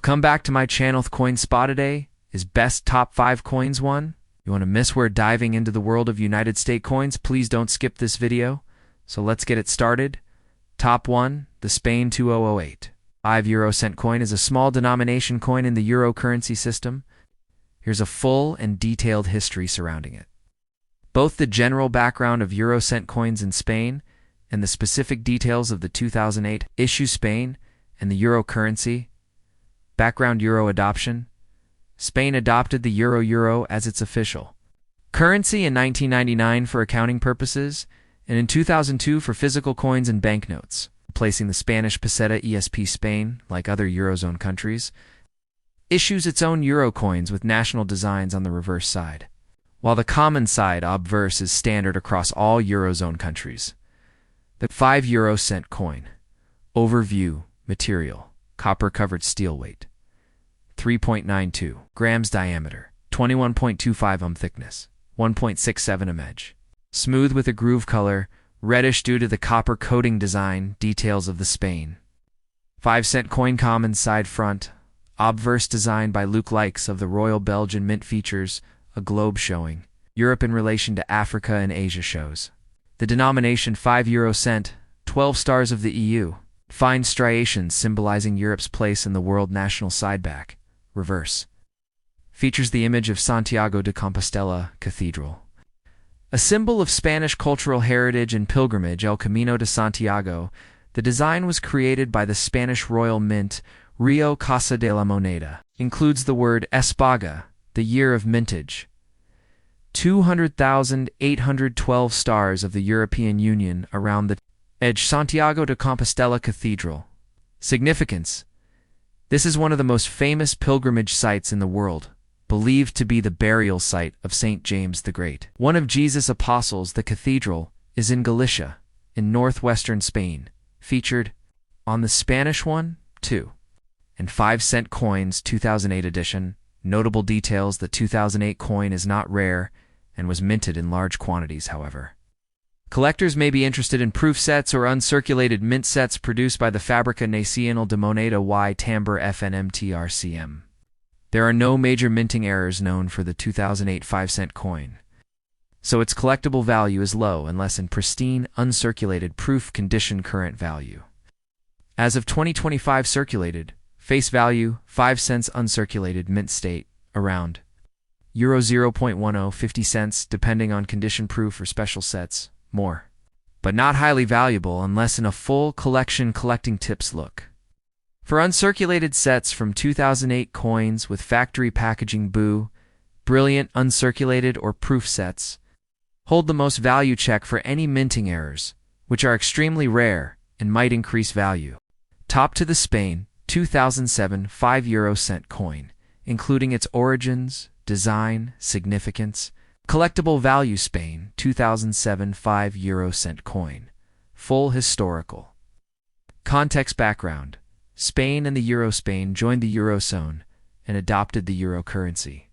Welcome back to my channel. Coin Spot today is best top 5 coins one. You want to miss where diving into the world of United States coins? Please don't skip this video. So let's get it started. Top 1, the Spain 2008. 5 euro cent coin is a small denomination coin in the euro currency system. Here's a full and detailed history surrounding it. Both the general background of euro cent coins in Spain and the specific details of the 2008 issue Spain and the euro currency. Background: euro adoption. Spain adopted the euro as its official currency in 1999 for accounting purposes, and in 2002 for physical coins and banknotes, replacing the Spanish peseta. Spain, like other Eurozone countries, issues its own euro coins with national designs on the reverse side, while the common side obverse is standard across all Eurozone countries. The 5 euro cent coin. Overview. Material: copper-covered steel. Weight: 3.92 grams. Diameter: 21.25 thickness: 1.67 edge. Smooth with a groove color, reddish due to the copper coating design details of the Spain 5-cent coin. Common side front, obverse design by Luke Likes of the Royal Belgian Mint. Features a globe showing Europe in relation to Africa and Asia. Shows the denomination 5 euro cent, 12 stars of the EU. Fine striations symbolizing Europe's place in the world. National side back, reverse. Features the image of Santiago de Compostela Cathedral, a symbol of Spanish cultural heritage and pilgrimage. El Camino de Santiago. The design was created by the Spanish Royal Mint. Rio Casa de la Moneda. Includes the word Espaga, the year of mintage. 200,812 stars of the European Union around the edge. Santiago de Compostela Cathedral. Significance: this is one of the most famous pilgrimage sites in the world, believed to be the burial site of St. James the Great, one of Jesus' apostles. The cathedral is in Galicia, in northwestern Spain. Featured on the Spanish 1, 2, and 5-cent coins 2008 edition. Notable details: the 2008 coin is not rare and was minted in large quantities. However, collectors may be interested in proof sets or uncirculated mint sets produced by the Fábrica Nacional de Moneda y Tambor FNMTRCM. There are no major minting errors known for the 2008 5-cent coin, so its collectible value is low unless in pristine, uncirculated proof condition. Current value as of 2025 circulated. Face value 5 cents. Uncirculated mint state around euro 0.10 50 cents depending on condition. Proof or special sets more, but not highly valuable unless in a full collection. Collecting tips: look for uncirculated sets from 2008 coins with factory packaging. Brilliant uncirculated or proof sets hold the most value. Check for any minting errors, which are extremely rare and might increase value. Top to the Spain 2007 5 euro cent coin, including its origins, design, significance. Collectible value: Spain 2007 5 euro cent coin. Full historical context. Background: Spain and the Euro. Spain joined the Eurozone and adopted the euro currency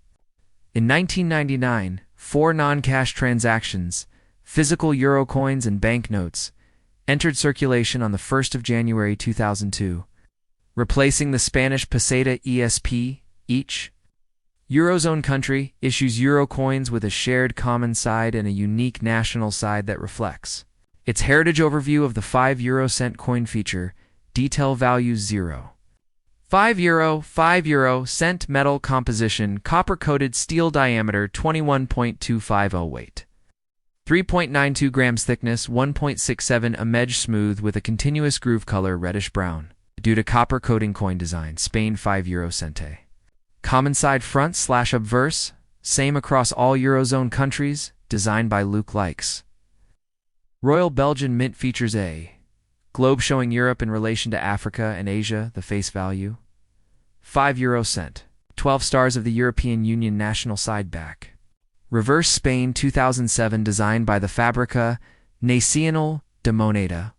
in 1999. 4 non-cash transactions, physical euro coins and banknotes, entered circulation on the 1st of January 2002, replacing the Spanish peseta. Each Eurozone country issues euro coins with a shared common side and a unique national side that reflects its heritage. Overview of the 5 euro cent coin. Feature detail: values 0. 5 euro cent metal composition: copper-coated steel. Diameter 21.25 weight: 3.92 grams. Thickness 1.67 edge. Smooth with a continuous groove color: reddish brown due to copper coating. Coin design: Spain 5 euro cente. Common side front / obverse, same across all Eurozone countries, designed by Luke Likes. Royal Belgian Mint. Features a globe showing Europe in relation to Africa and Asia. The face value 5 euro cent, 12 stars of the European Union. National side back, reverse. Spain 2007, designed by the Fábrica Nacional de Moneda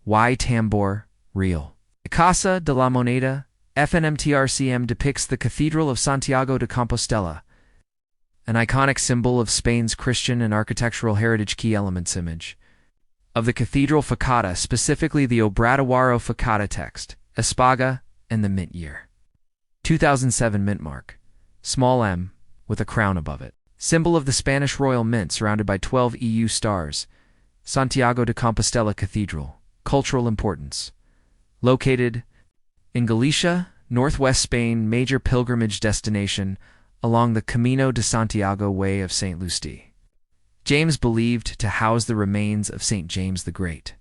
y Tambor. Real Casa de la Moneda FNMTRCM depicts the Cathedral of Santiago de Compostela, an iconic symbol of Spain's Christian and architectural heritage. Key elements: image of the cathedral facada, specifically the Obradoiro facada text, Espaga, and the mint year. 2007 mint mark. Small m, with a crown above it. Symbol of the Spanish Royal Mint surrounded by 12 EU stars. Santiago de Compostela Cathedral. Cultural importance. Located in Galicia, northwest Spain, major pilgrimage destination along the Camino de Santiago Way of St. Lucy. James believed to house the remains of St. James the Great.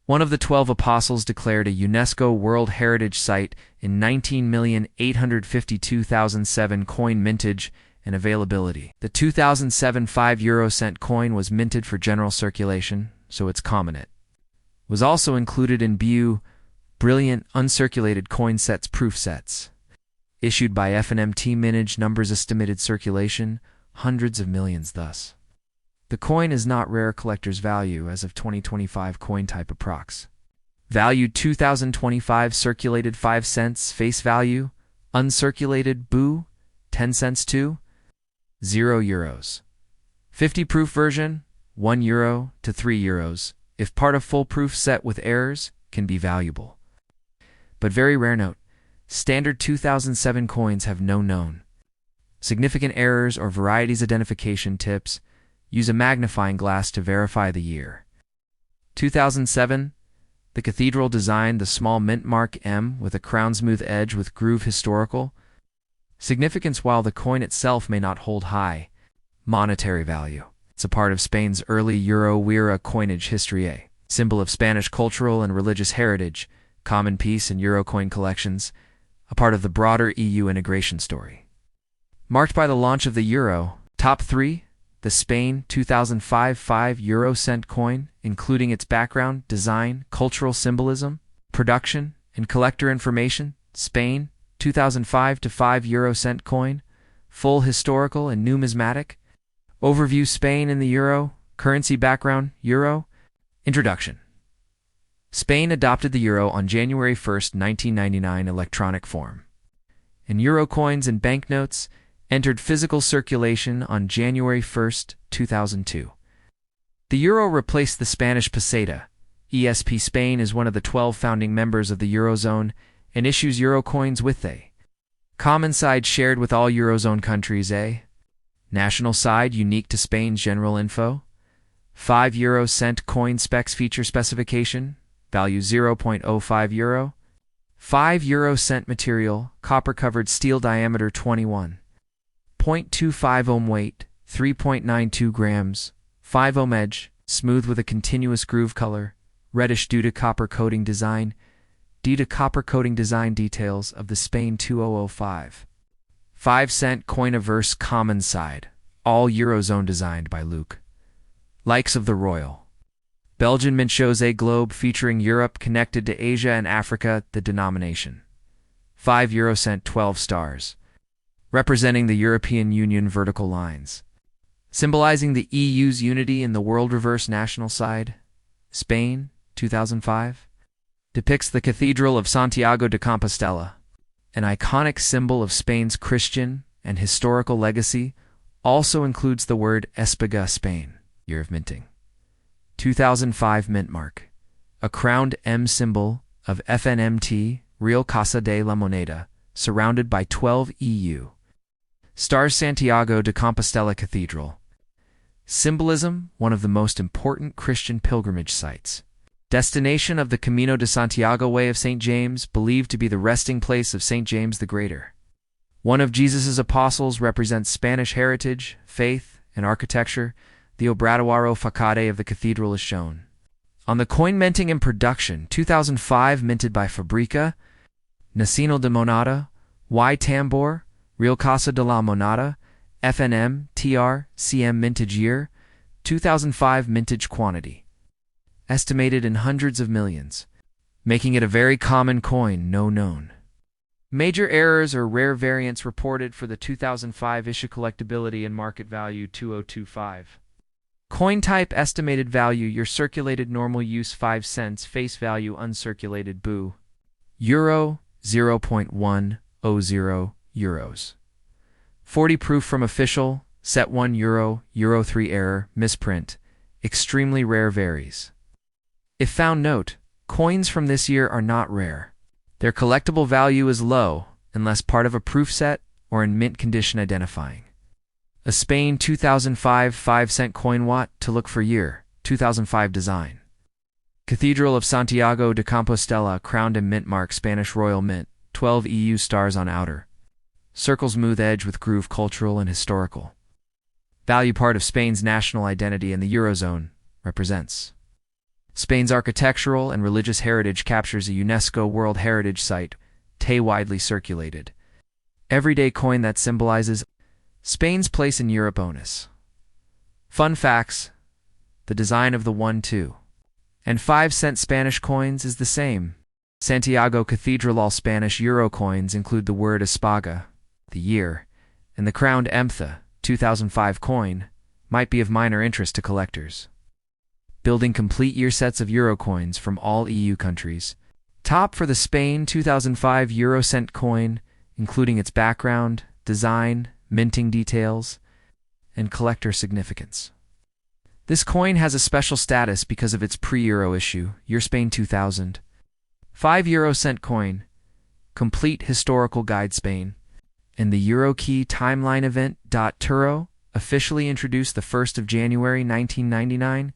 One of the 12 apostles declared a UNESCO World Heritage Site in 19,852,007 coin mintage and availability. The 2007 5 € coin was minted for general circulation, so it's common. It was also included in brilliant uncirculated coin sets proof sets. Issued by FNMT mintage numbers estimated circulation, hundreds of millions thus. The coin is not rare collector's value as of 2025 coin type approx. Valued 2025 circulated 5 cents face value, uncirculated 10 cents to €0. 50 proof version, €1 to €3. If part of full proof set with errors, can be valuable. But very rare note, standard 2007 coins have no known significant errors or varieties identification tips. Use a magnifying glass to verify the year. 2007, the cathedral designed the small mint mark M with a crown smooth edge with groove historical significance. While the coin itself may not hold high monetary value, it's a part of Spain's early Euro-Wira coinage history, a symbol of Spanish cultural and religious heritage, common piece in Eurocoin collections, a part of the broader EU integration story. Marked by the launch of the euro, top 3, the Spain 2005 5 € coin, including its background, design, cultural symbolism, production, and collector information. Spain 2005 to 5 € coin, full historical and numismatic. Overview Spain in the euro, currency background, euro. Introduction. Spain adopted the euro on January 1, 1999 electronic form. And euro coins and banknotes entered physical circulation on January 1, 2002. The euro replaced the Spanish peseta. ESP Spain is one of the 12 founding members of the Eurozone and issues euro coins with a common side shared with all Eurozone countries, a national side unique to Spain's general info. 5 € coin specs feature specification, value €0.05. 5 € material, copper-covered steel diameter 21.25 ohm weight, 3.92 grams, 5 ohm edge, smooth with a continuous groove color, reddish due to copper coating design. Due to copper coating design details of the Spain 2005. 5 coin averse common side, all Eurozone designed by Luke. Likes of the Royal. Belgian mint shows a globe featuring Europe connected to Asia and Africa, the denomination. 5 € 12 stars. Representing the European Union vertical lines. Symbolizing the EU's unity in the world reverse national side. Spain, 2005. Depicts the Cathedral of Santiago de Compostela, an iconic symbol of Spain's Christian and historical legacy. Also includes the word Espiga Spain, year of minting. 2005 mint mark, a crowned M symbol of FNMT, Real Casa de la Moneda, surrounded by 12 EU stars. Santiago de Compostela Cathedral. Symbolism, one of the most important Christian pilgrimage sites. Destination of the Camino de Santiago Way of St. James, believed to be the resting place of St. James the Greater. One of Jesus' apostles, represents Spanish heritage, faith, and architecture. The Obradoiro facade of the cathedral is shown. On the coin minting and production, 2005 minted by Fabrica, Nacional de Monada, Y Tambor, Real Casa de la Monada, FNM, TR, CM mintage year, 2005 mintage quantity. Estimated in hundreds of millions, making it a very common coin, no known. Major errors or rare variants reported for the 2005 issue. Collectability and market value 2025. Coin type estimated value your circulated normal use 5 cents face value uncirculated euro 0.100 euros. 40 proof from official set €1 euro 3 error misprint extremely rare varies. If found note, coins from this year are not rare. Their collectible value is low, unless part of a proof set or in mint condition identifying. A Spain 2005 5-cent coin watt to look for year, 2005 design. Cathedral of Santiago de Compostela crowned and mint mark Spanish Royal Mint, 12 EU stars on outer. Circle smooth edge with groove cultural and historical. Value part of Spain's national identity in the Eurozone, represents. Spain's architectural and religious heritage captures a UNESCO World Heritage Site, widely circulated. Everyday coin that symbolizes Spain's place in Europe. Onus. Fun facts: the design of the 1, 2, and 5-cent Spanish coins is the same. Santiago Cathedral. All Spanish euro coins include the word espaga, the year, and the crowned EMTHA 2005 coin might be of minor interest to collectors. Building complete year sets of euro coins from all EU countries. Top for the Spain 2005 euro cent coin, including its background, design, minting details, and collector significance. This coin has a special status because of its pre-euro issue, Year Spain 2000. 5 euro cent coin, complete historical guide Spain, and the Euro Key Timeline event. Turo officially introduced the 1st of January 1999.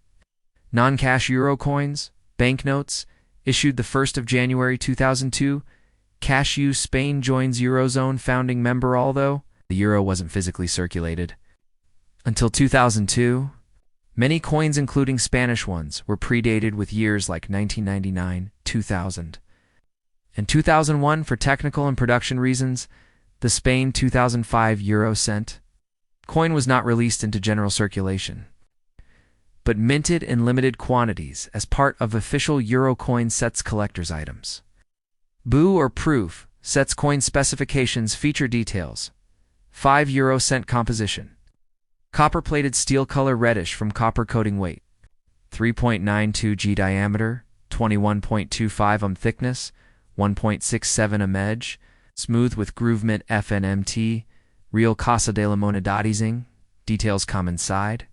Non-cash euro coins, banknotes, issued the 1st of January 2002. Cash use. Spain joins Eurozone founding member. Although the euro wasn't physically circulated until 2002, many coins, including Spanish ones, were predated with years like 1999, 2000, and 2001 for technical and production reasons. The Spain 2005 euro cent coin was not released into general circulation, but minted in limited quantities as part of official euro coin sets collector's items. BU or proof sets coin specifications feature details. 5 euro cent composition. Copper-plated steel color reddish from copper coating weight. 3.92 G diameter, 21.25 thickness, 1.67 edge, smooth with groove mint FNMT, real Casa de la Moneda zing, details common side.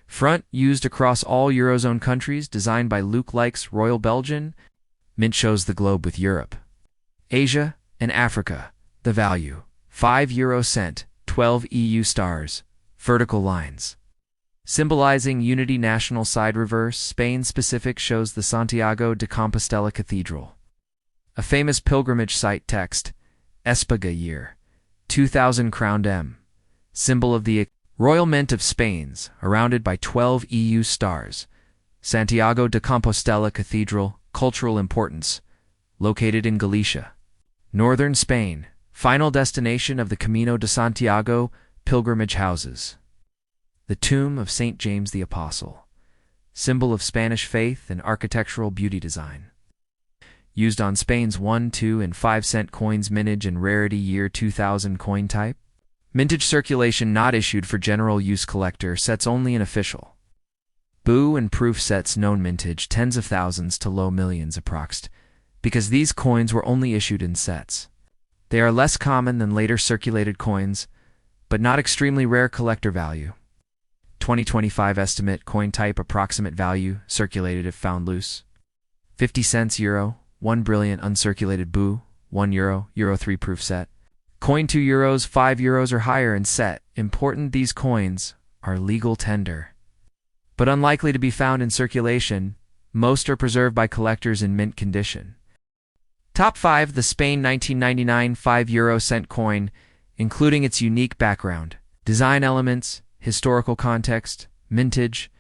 Front used across all Eurozone countries, designed by Luc Likes Royal Belgian. Mint shows the globe with Europe, Asia, and Africa. The value: 5 euro cent, 12 EU stars, vertical lines. Symbolizing unity. National side reverse, Spain specific, shows the Santiago de Compostela Cathedral. A famous pilgrimage site. Text: Espaga year, 2000 crowned M. Symbol of the Royal Mint of Spain's, surrounded by 12 EU stars. Santiago de Compostela Cathedral, cultural importance. Located in Galicia, northern Spain, final destination of the Camino de Santiago pilgrimage houses. The tomb of St. James the Apostle, symbol of Spanish faith and architectural beauty design. Used on Spain's 1, 2, and 5-cent coins. Mintage and rarity: year 2000 coin type. Mintage circulation not issued for general use. Collector sets only in official. BU and proof sets known mintage tens of thousands to low millions approxed, because these coins were only issued in sets. They are less common than later circulated coins, but not extremely rare. Collector value: 2025 estimate. Coin type: approximate value, circulated if found loose. 50 cents euro, 1 brilliant uncirculated BU, 1 euro, euro 3 proof set. Coin 2 euros, 5 euros or higher in set. Important: these coins are legal tender, but unlikely to be found in circulation. Most are preserved by collectors in mint condition. Top 5: the Spain 1999 5 euro cent coin, including its unique background, design elements, historical context, mintage,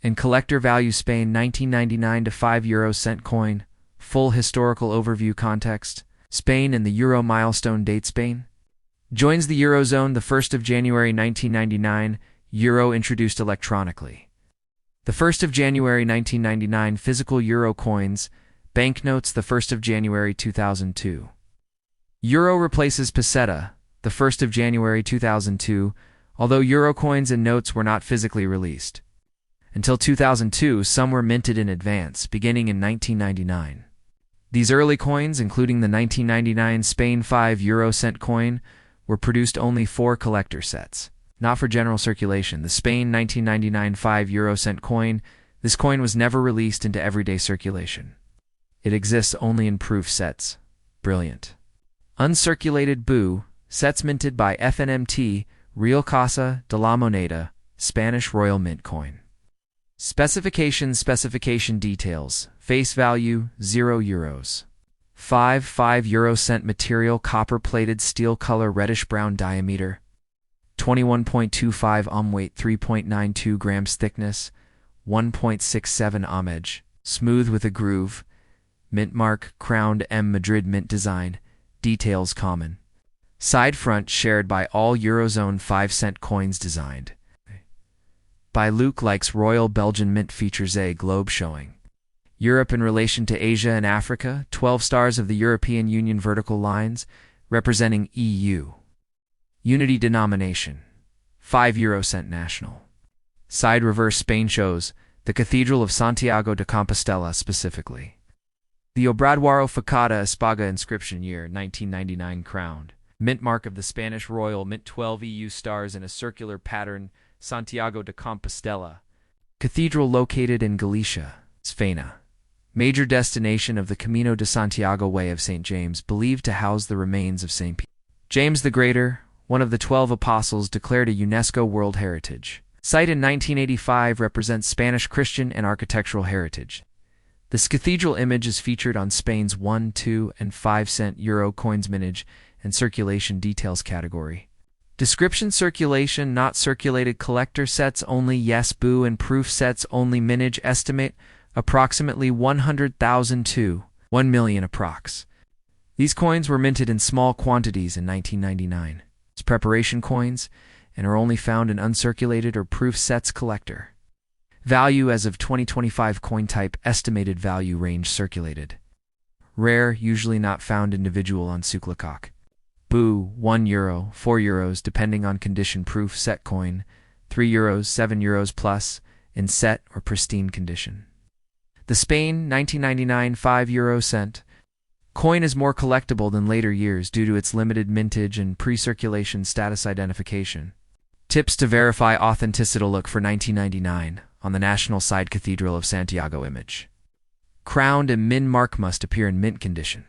and collector value. Spain 1999 to 5 euro cent coin, full historical overview. Context: Spain and the Euro milestone date. Spain joins the Eurozone the 1st of January 1999, Euro introduced electronically. The 1st of January 1999 physical Euro coins, banknotes the 1st of January 2002. Euro replaces peseta, the 1st of January 2002, although Euro coins and notes were not physically released. Until 2002, some were minted in advance, beginning in 1999. These early coins, including the 1999 Spain 5 euro cent coin, were produced only for collector sets, not for general circulation. The Spain 1999 5 euro cent coin, this coin was never released into everyday circulation. It exists only in proof sets. Brilliant. Uncirculated BU, sets minted by FNMT, Real Casa de la Moneda, Spanish Royal Mint coin. Specification details. Face value, €0. 5 euro-cent material, copper-plated steel color, reddish-brown diameter. 21.25 weight, 3.92 grams thickness, 1.67 edge, smooth with a groove. Mint mark, crowned M Madrid mint design, details common. Side front shared by all Eurozone 5-cent coins designed by Luke likes Royal Belgian Mint, features a globe showing Europe in relation to Asia and Africa, 12 stars of the European Union, vertical lines representing EU. Unity denomination, 5 euro-cent national. Side reverse, Spain shows the Cathedral of Santiago de Compostela, specifically the Obradoiro Facada Espaga inscription, year 1999, crowned mint mark of the Spanish Royal Mint, 12 EU stars in a circular pattern, Santiago de Compostela. Cathedral located in Galicia, Spain. Major destination of the Camino de Santiago, Way of St. James, believed to house the remains of St. James the Greater, one of the 12 apostles, declared a UNESCO World Heritage Site in 1985, represents Spanish Christian and architectural heritage. This cathedral image is featured on Spain's 1, 2, and 5-cent euro coins mintage and circulation details category. Description: circulation not circulated, collector sets only, yes, BU and proof sets only, mintage estimate approximately 100,000 to 1 million approx. These coins were minted in small quantities in 1999. It's preparation coins and are only found in uncirculated or proof sets. Collector value as of 2025, coin type estimated value range, circulated rare, usually not found, individual on Suclacock. BU 1 euro, 4 euros depending on condition, proof set coin 3 euros, 7 euros plus in set or pristine condition. The Spain 1999 5 euro cent coin is more collectible than later years due to its limited mintage and pre-circulation status identification. Tips to verify authenticity: look for 1999 on the national side Cathedral of Santiago image. Crowned and mint mark must appear in mint condition,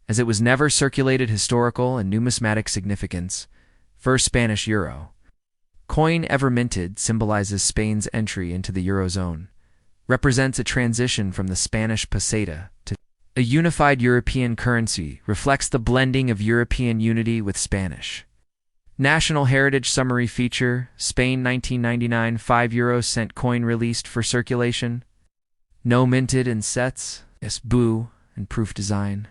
as it was never circulated. Historical and numismatic significance: first Spanish euro coin ever minted, symbolizes Spain's entry into the Eurozone, represents a transition from the Spanish peseta to a unified European currency, reflects the blending of European unity with Spanish. National Heritage Summary feature: Spain 1999 5 euro cent coin released for circulation. No minted in sets, BU and proof design.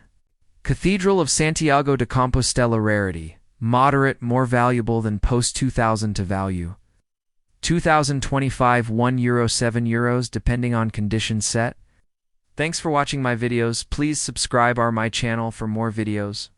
Cathedral of Santiago de Compostela rarity: moderate, more valuable than post 2000 to value. 2025 1 euro, 7 euros depending on condition set. Thanks for watching my videos. Please subscribe my channel for more videos.